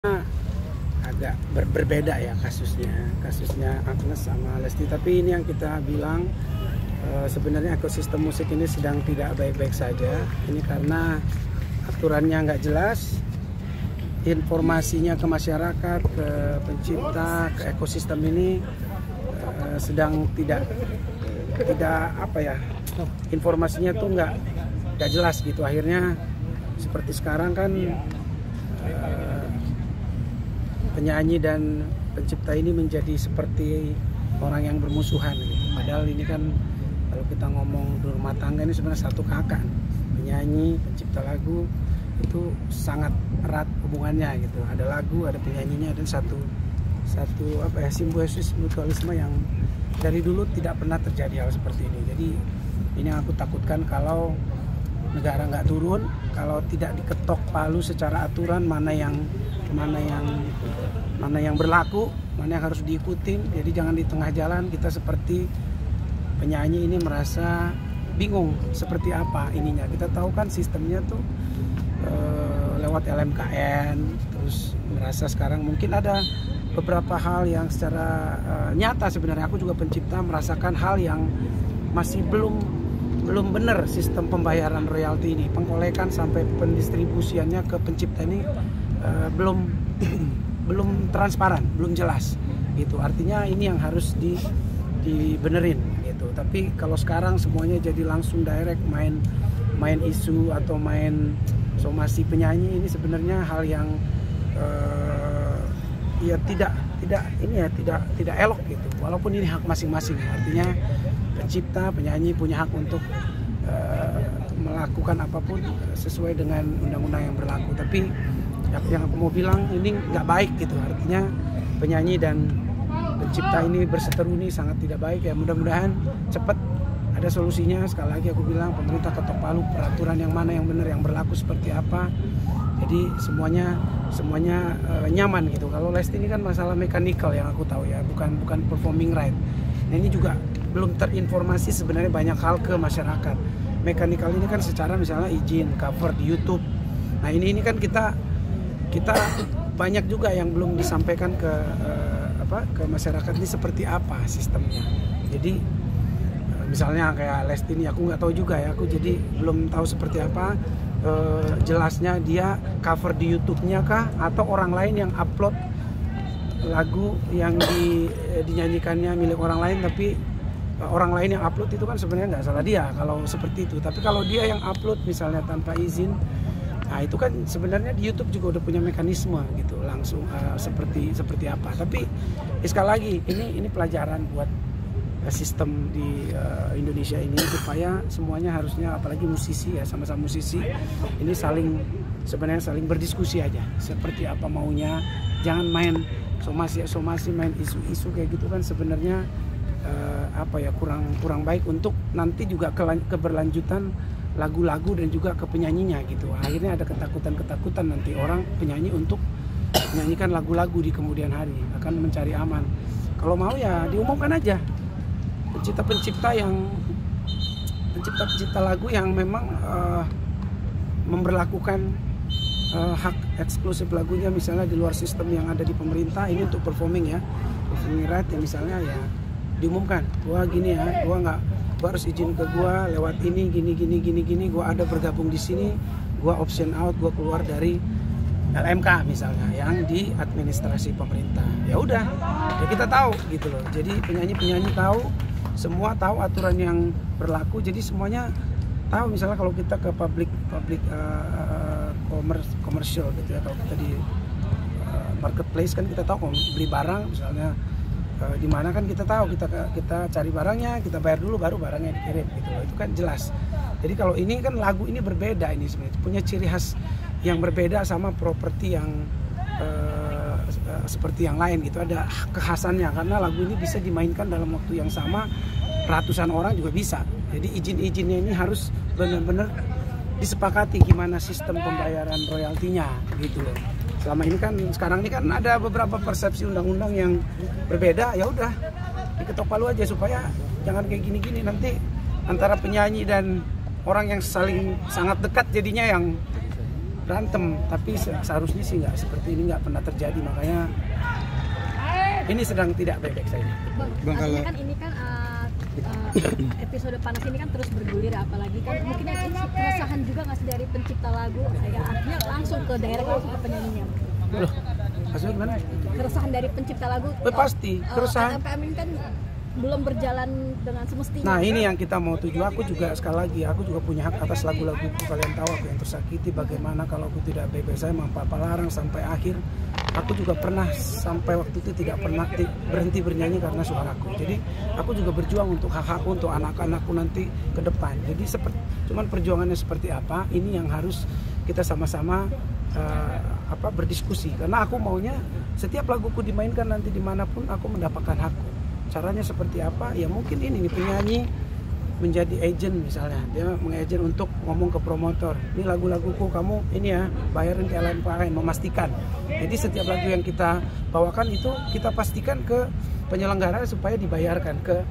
agak berbeda ya kasusnya Agnes sama Lesti, tapi ini yang kita bilang sebenarnya ekosistem musik ini sedang tidak baik-baik saja. Ini karena aturannya nggak jelas, informasinya ke masyarakat, ke pencipta, ke ekosistem ini sedang tidak apa ya, informasinya tuh nggak jelas gitu. Akhirnya seperti sekarang kan penyanyi dan pencipta ini menjadi seperti orang yang bermusuhan gitu. Padahal ini kan kalau kita ngomong di rumah tangga ini sebenarnya satu kakak. Penyanyi, pencipta lagu itu sangat erat hubungannya gitu. Ada lagu, ada penyanyinya, dan satu apa ya, simbiosis mutualisme yang dari dulu tidak pernah terjadi hal seperti ini. Jadi ini yang aku takutkan, kalau negara nggak turun, kalau tidak diketok palu secara aturan mana yang berlaku, mana yang harus diikutin. Jadi jangan di tengah jalan kita seperti penyanyi ini merasa bingung seperti apa ininya. Kita tahu kan sistemnya tuh lewat LMKN, terus merasa sekarang mungkin ada beberapa hal yang secara nyata sebenarnya aku juga pencipta merasakan hal yang masih belum benar. Sistem pembayaran royalti ini, pengkolekan sampai pendistribusiannya ke pencipta ini belum transparan, belum jelas gitu. Artinya ini yang harus dibenerin gitu. Tapi kalau sekarang semuanya jadi langsung direct main isu atau main somasi penyanyi, ini sebenarnya hal yang ya tidak elok gitu. Walaupun ini hak masing-masing. Artinya pencipta, penyanyi punya hak untuk melakukan apapun sesuai dengan undang-undang yang berlaku. Tapi yang aku mau bilang ini nggak baik gitu. Artinya penyanyi dan pencipta ini berseteru ini sangat tidak baik ya. Mudah-mudahan cepat ada solusinya. Sekali lagi aku bilang, pemerintah ketok palu peraturan yang mana yang benar, yang berlaku seperti apa. Jadi semuanya nyaman gitu. Kalau Lesti ini kan masalah mekanikal yang aku tahu ya, bukan performing right. Nah ini juga belum terinformasi sebenarnya banyak hal ke masyarakat. Mekanikal ini kan secara misalnya izin cover di YouTube. Nah ini kan kita banyak juga yang belum disampaikan ke masyarakat ini seperti apa sistemnya. Jadi misalnya kayak Lesti ini aku nggak tahu juga ya, aku jadi belum tahu seperti apa jelasnya dia cover di YouTube-nya kah, atau orang lain yang upload lagu yang dinyanyikannya milik orang lain, tapi orang lain yang upload itu kan sebenarnya nggak salah dia kalau seperti itu. Tapi kalau dia yang upload misalnya tanpa izin, nah itu kan sebenarnya di YouTube juga udah punya mekanisme gitu langsung seperti apa. Tapi sekali lagi ini pelajaran buat sistem di Indonesia ini, supaya semuanya harusnya, apalagi musisi ya, sama-sama musisi ini saling berdiskusi aja seperti apa maunya. Jangan main somasi main isu-isu kayak gitu kan sebenarnya kurang baik untuk nanti juga keberlanjutan lagu-lagu dan juga ke penyanyinya gitu. Akhirnya ada ketakutan nanti orang penyanyi untuk menyanyikan lagu-lagu di kemudian hari, akan mencari aman. Kalau mau ya diumumkan aja pencipta lagu yang memang memberlakukan hak eksklusif lagunya misalnya di luar sistem yang ada di pemerintah ini untuk performing right ya, misalnya ya diumumkan, gua gini ya, gua harus izin ke gua lewat ini gini, gua ada bergabung di sini, gua option out, gua keluar dari LMK misalnya yang di administrasi pemerintah. Ya udah, ya kita tahu gitu loh. Jadi penyanyi tahu, semua tahu aturan yang berlaku. Jadi semuanya tahu. Misalnya kalau kita ke public komersial gitu ya, kalau kita di marketplace kan kita tahu, kalau beli barang misalnya di mana kan kita tahu, kita cari barangnya, kita bayar dulu baru barangnya dikirim gitu loh. Itu kan jelas. Jadi kalau ini kan lagu ini berbeda, ini sebenarnya punya ciri khas yang berbeda sama properti yang seperti yang lain gitu. Ada kekhasannya karena lagu ini bisa dimainkan dalam waktu yang sama, ratusan orang juga bisa. Jadi izin-izinnya ini harus benar-benar disepakati gimana sistem pembayaran royaltinya gitu loh. Selama ini kan, sekarang ini kan ada beberapa persepsi undang-undang yang berbeda. Ya udah diketok palu aja supaya jangan kayak gini-gini, nanti antara penyanyi dan orang yang saling sangat dekat jadinya yang berantem, tapi seharusnya sih nggak seperti ini, nggak pernah terjadi, makanya ini sedang tidak baik-baik saja. Bang, artinya kan ini kan episode panas ini kan terus bergulir, apalagi kan mungkin ada keresahan juga nggak sih dari pencipta lagu, ya artinya langsung ke daerah, langsung ke penyanyinya. Loh, maksudnya gimana? Keresahan dari pencipta lagu. Pasti, keresahan. LMKM ini kan belum berjalan dengan semestinya. Nah ini yang kita mau tuju. Aku juga sekali lagi, aku juga punya hak atas lagu-laguku. Kalian tahu aku yang tersakiti bagaimana kalau aku tidak baik-baik saya mau papa larang sampai akhir. Aku juga pernah sampai waktu itu tidak pernah berhenti bernyanyi karena suaraku. Jadi aku juga berjuang untuk hak-hakku, untuk anak-anakku nanti ke depan. Jadi cuman perjuangannya seperti apa, ini yang harus kita sama-sama berdiskusi. Karena aku maunya setiap laguku dimainkan nanti dimanapun aku mendapatkan hakku. Caranya seperti apa? Ya mungkin ini nih, penyanyi menjadi agent misalnya, dia mengagent untuk ngomong ke promotor, ini lagu-laguku kamu ini ya bayarin ke LMKM, memastikan. Jadi setiap lagu yang kita bawakan itu kita pastikan ke penyelenggara supaya dibayarkan ke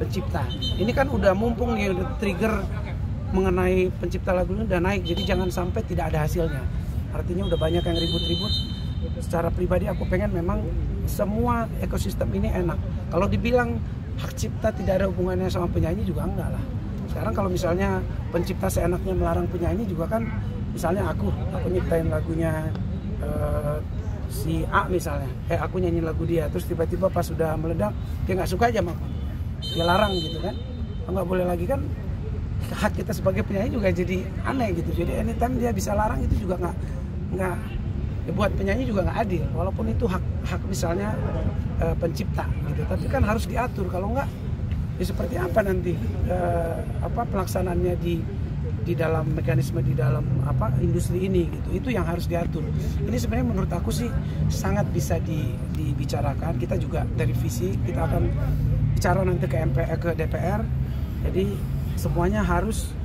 pencipta. Ini kan udah mumpung nih, udah trigger mengenai pencipta lagunya udah naik, jadi jangan sampai tidak ada hasilnya. Artinya udah banyak yang ribut-ribut. Secara pribadi aku pengen memang semua ekosistem ini enak. Kalau dibilang hak cipta tidak ada hubungannya sama penyanyi juga enggak lah. Sekarang kalau misalnya pencipta seenaknya melarang penyanyi juga kan, misalnya aku nyiptain lagunya si A misalnya, aku nyanyi lagu dia, terus tiba-tiba pas sudah meledak dia nggak suka aja sama aku, dia larang gitu kan, nggak boleh lagi kan. Hak kita sebagai penyanyi juga jadi aneh gitu. Jadi anytime dia bisa larang itu juga nggak ya, buat penyanyi juga nggak adil, walaupun itu hak misalnya pencipta gitu, tapi kan harus diatur. Kalau nggak ya seperti apa nanti pelaksanaannya di dalam mekanisme di dalam industri ini gitu, itu yang harus diatur. Ini sebenarnya menurut aku sih sangat bisa dibicarakan. Kita juga dari visi kita akan bicara nanti ke DPR, jadi semuanya harus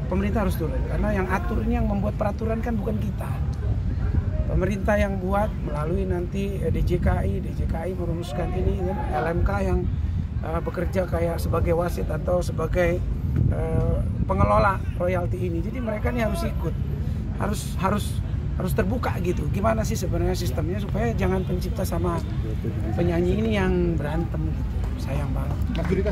pemerintah harus turun, karena yang atur ini, yang membuat peraturan kan bukan kita. Pemerintah yang buat melalui nanti DJKI merumuskan ini, LMK yang bekerja kayak sebagai wasit atau sebagai pengelola royalti ini. Jadi mereka ini harus ikut, harus terbuka gitu. Gimana sih sebenarnya sistemnya supaya jangan pencipta sama penyanyi ini yang berantem gitu. Sayang banget. Mas Judika,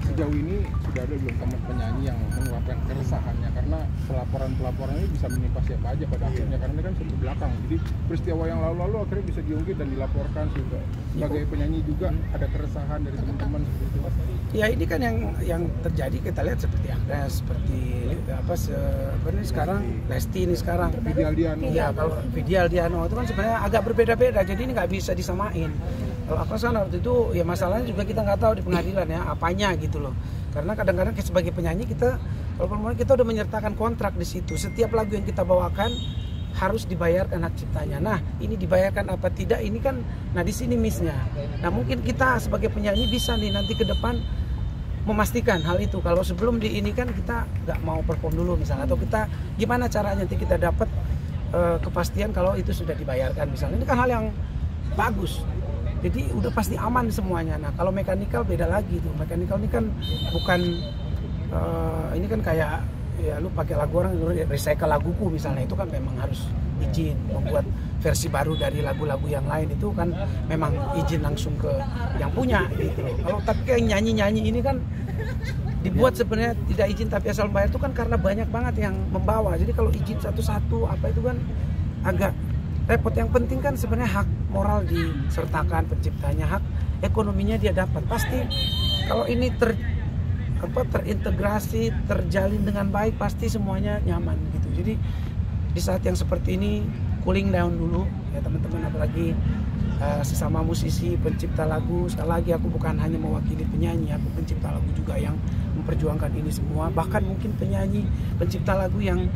sejauh ini sudah ada belum teman penyanyi yang mengungkapkan keresahannya karena pelaporan ini bisa menimpa siapa aja pada akhirnya, karena ini kan sudah belakang. Jadi peristiwa yang lalu-lalu akhirnya bisa diungkit dan dilaporkan juga. Sebagai penyanyi juga ada keresahan dari teman-teman seperti itu, Mas. Ya ini kan yang terjadi, kita lihat seperti Agnes, seperti sebenarnya sekarang Lesti ini sekarang. Widialdiano. Ya kalau Widialdiano itu kan sebenarnya agak berbeda-beda, jadi ini nggak bisa disamain. Kalau aku sana waktu itu ya masalahnya juga kita nggak tahu di pengadilan ya apanya gitu loh. Karena kadang-kadang sebagai penyanyi kita udah menyertakan kontrak di situ. Setiap lagu yang kita bawakan harus dibayarkan hak ciptanya. Nah ini dibayarkan apa tidak, ini kan di sini miss-nya. Nah mungkin kita sebagai penyanyi bisa nih nanti ke depan memastikan hal itu. Kalau sebelum di ini kan kita nggak mau perform dulu misalnya, atau kita gimana caranya nanti kita dapat kepastian kalau itu sudah dibayarkan misalnya. Ini kan hal yang bagus. Jadi udah pasti aman semuanya. Nah kalau mekanikal beda lagi tuh. Mekanikal ini kan bukan ini kan kayak ya lu pakai lagu orang, lu recycle laguku misalnya, itu kan memang harus izin. Membuat versi baru dari lagu-lagu yang lain itu kan memang izin langsung ke yang punya gitu. Kalau tapi kayak nyanyi-nyanyi ini kan dibuat sebenarnya tidak izin tapi asal bayar, itu kan karena banyak banget yang membawa. Jadi kalau izin satu-satu apa itu kan agak repot. Yang penting kan sebenarnya hak moral disertakan penciptanya, hak ekonominya dia dapat. Pasti kalau ini terintegrasi, terjalin dengan baik, pasti semuanya nyaman gitu. Jadi di saat yang seperti ini cooling down dulu ya teman-teman, apalagi sesama musisi pencipta lagu. Sekali lagi aku bukan hanya mewakili penyanyi, aku pencipta lagu juga yang memperjuangkan ini semua. Bahkan mungkin penyanyi pencipta lagu yang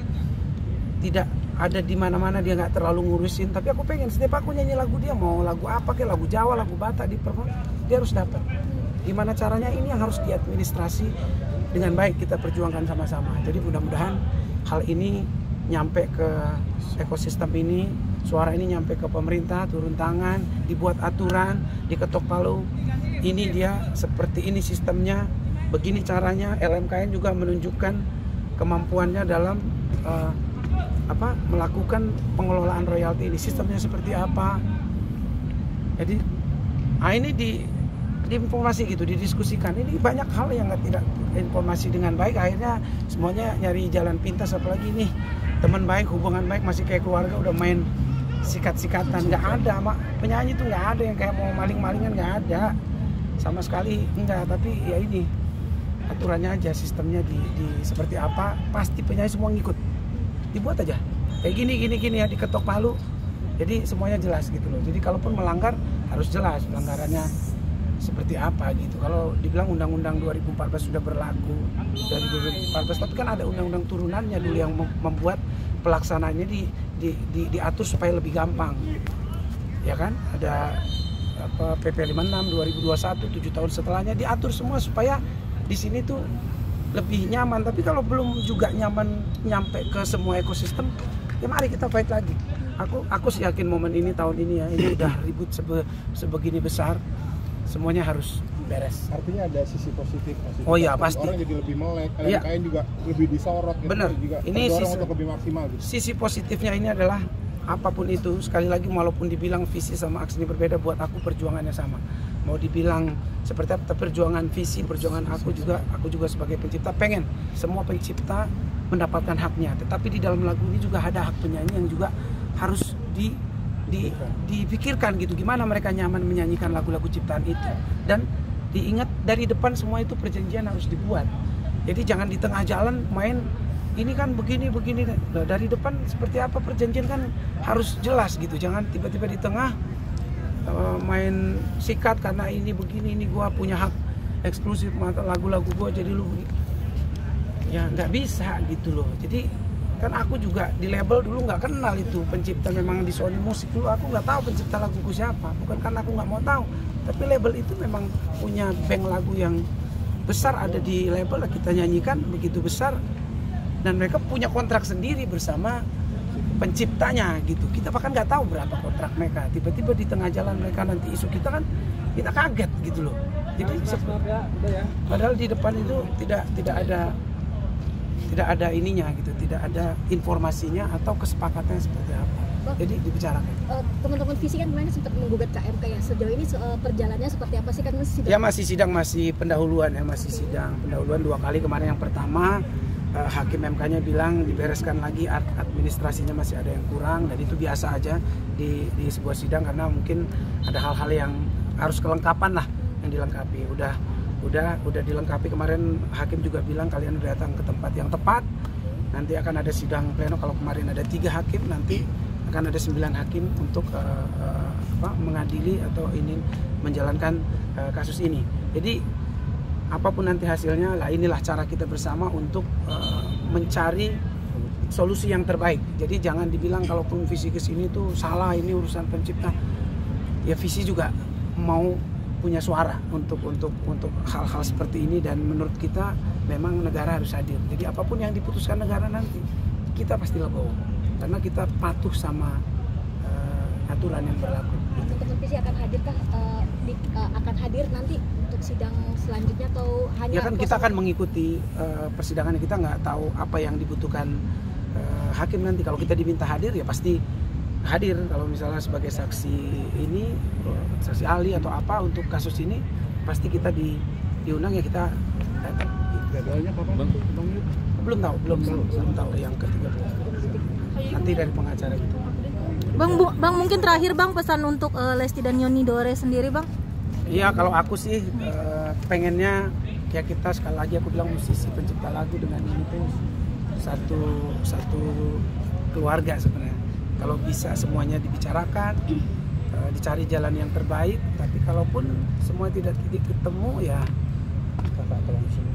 tidak ada di mana-mana, dia nggak terlalu ngurusin, tapi aku pengen setiap aku nyanyi lagu dia, mau lagu apa kayak lagu Jawa, lagu Batak, dia harus dapat. Gimana caranya, ini yang harus diadministrasi dengan baik, kita perjuangkan sama-sama. Jadi mudah-mudahan hal ini nyampe ke ekosistem ini, suara ini nyampe ke pemerintah, turun tangan, dibuat aturan, diketok palu. Ini dia seperti ini sistemnya, begini caranya. LMKN juga menunjukkan kemampuannya dalam melakukan pengelolaan royalti ini, sistemnya seperti apa. Jadi ini diinformasi gitu, didiskusikan. Ini banyak hal yang tidak informasi dengan baik, akhirnya semuanya nyari jalan pintas. Apalagi nih teman baik, hubungan baik, masih kayak keluarga, udah main sikat-sikatan. Nggak ada, penyanyi tuh nggak ada yang kayak mau maling-malingan, nggak ada sama sekali, enggak. Tapi ya ini aturannya aja, sistemnya di seperti apa, pasti penyanyi semua ngikut, dibuat aja kayak gini ya, diketok palu, jadi semuanya jelas gitu loh. Jadi kalaupun melanggar harus jelas pelanggarannya seperti apa gitu. Kalau dibilang undang-undang 2014 sudah berlaku dari 2014, tapi kan ada undang-undang turunannya dulu yang membuat pelaksanaannya diatur supaya lebih gampang, ya kan. Ada PP 56 2021, 7 tahun setelahnya diatur semua supaya di sini tuh lebih nyaman. Tapi kalau belum juga nyaman nyampe ke semua ekosistem, ya mari kita fight lagi. Aku sih yakin momen ini tahun ini ya, ini udah ribut sebegini besar, semuanya harus beres. Artinya ada sisi positif. Oh iya, pasti. Orang jadi lebih melek, iya. kain juga lebih disorot. Bener. Juga ini untuk lebih maksimal gitu. Sisi positifnya ini adalah apapun itu, sekali lagi walaupun dibilang visi sama aksi ini berbeda, buat aku perjuangannya sama. Mau dibilang seperti apa perjuangan visi, perjuangan aku juga sebagai pencipta pengen semua pencipta mendapatkan haknya. Tetapi di dalam lagu ini juga ada hak penyanyi yang juga harus dipikirkan gitu, gimana mereka nyaman menyanyikan lagu-lagu ciptaan itu. Dan diingat dari depan semua itu perjanjian harus dibuat. Jadi jangan di tengah jalan main ini kan begini. Nah, dari depan seperti apa perjanjian kan harus jelas gitu. Jangan tiba-tiba di tengah main sikat karena ini begini, ini gua punya hak eksklusif lagu-lagu gua, jadi lu ya nggak bisa gitu loh. Jadi kan aku juga di label dulu nggak kenal itu pencipta, memang di Sony Musik dulu aku nggak tahu pencipta laguku siapa. Bukan karena aku nggak mau tahu, tapi label itu memang punya bank lagu yang besar ada di label, kita nyanyikan begitu besar. Dan mereka punya kontrak sendiri bersama penciptanya gitu. Kita bahkan nggak tahu berapa kontrak mereka. Tiba-tiba di tengah jalan mereka nanti isu kita kan, kita kaget gitu loh. Jadi padahal di depan itu tidak ada ininya gitu, tidak ada informasinya atau kesepakatannya seperti apa. Jadi dibicarakan. Teman-teman visi kan kemarin sempat menggugat ke MK ya. Sejauh ini perjalanannya seperti apa sih kan? Ya masih sidang, masih pendahuluan ya, masih sidang pendahuluan 2 kali. Kemarin yang pertama hakim MK-nya bilang dibereskan lagi, administrasinya masih ada yang kurang, dan itu biasa aja di sebuah sidang karena mungkin ada hal-hal yang harus kelengkapan lah yang dilengkapi. Udah dilengkapi. Kemarin hakim juga bilang kalian udah datang ke tempat yang tepat. Nanti akan ada sidang pleno. Kalau kemarin ada 3 hakim, nanti akan ada 9 hakim untuk mengadili atau ini menjalankan kasus ini. Jadi apapun nanti hasilnya, lah inilah cara kita bersama untuk mencari solusi yang terbaik. Jadi jangan dibilang kalaupun visi kesini tuh salah, ini urusan pencipta. Ya visi juga mau punya suara untuk hal-hal seperti ini, dan menurut kita memang negara harus hadir. Jadi apapun yang diputuskan negara nanti kita pasti legowo, karena kita patuh sama aturan yang berlaku. Teman-teman visi akan hadirkah? Akan hadir nanti untuk sidang selanjutnya atau hanya? Ya kan kita akan mengikuti persidangan. Kita nggak tahu apa yang dibutuhkan hakim nanti. Kalau kita diminta hadir ya pasti hadir. Kalau misalnya sebagai saksi ini, saksi ahli atau apa untuk kasus ini, pasti kita diundang ya kita datang. Jadwalnya kapan? Belum tahu yang ketiga. Nanti dari pengacara gitu. Bang mungkin terakhir Bang pesan untuk Lesti dan Yoni Dore sendiri Bang. Iya, kalau aku sih pengennya ya kita sekali lagi aku bilang musisi pencipta lagu dengan ini tuh satu keluarga sebenarnya. Kalau bisa semuanya dibicarakan, dicari jalan yang terbaik. Tapi kalaupun semua tidak ketemu ya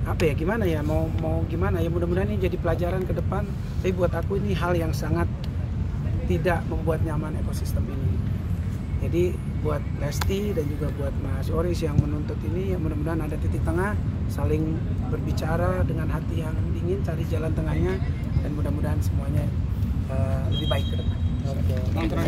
apa ya, gimana ya, mau gimana ya, mudah-mudahan ini jadi pelajaran ke depan. Tapi buat aku ini hal yang sangat tidak membuat nyaman ekosistem ini. Jadi buat Lesti dan juga buat Mas Yoris yang menuntut ini, ya mudah-mudahan ada titik tengah, saling berbicara dengan hati yang dingin, cari jalan tengahnya, dan mudah-mudahan semuanya lebih baik ke depan.